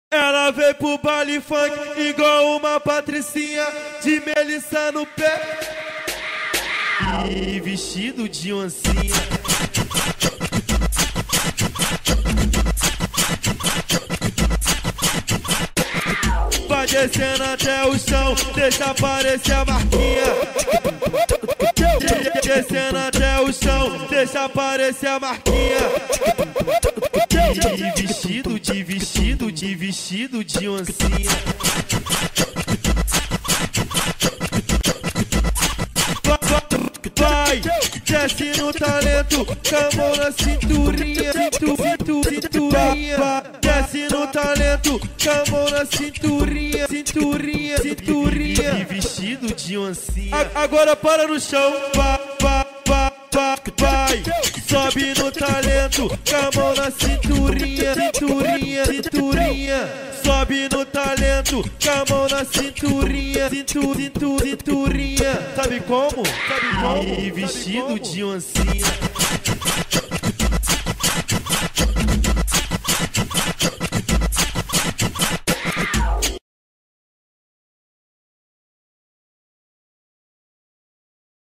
Ela veio pro baile funk igual uma patricinha de melissa no pé e vestido de oncinha. Vai descendo até o chão, deixa aparecer a marquinha. Descendo até o chão, deixa aparecer a marquinha. De vestido de oncinha. Vai, desce no talento, com a mão na cinturinha, cinturinha. Desce no talento, com a mão na cinturinha, cinturinha. De vestido de oncinha. Agora para no chão, vai. Sobe no talento, com a mão na cinturinha, cinturinha. Sobe no talento, com a mão na cinturinha, cinturinha. Sabe como? E vestido de oncinha.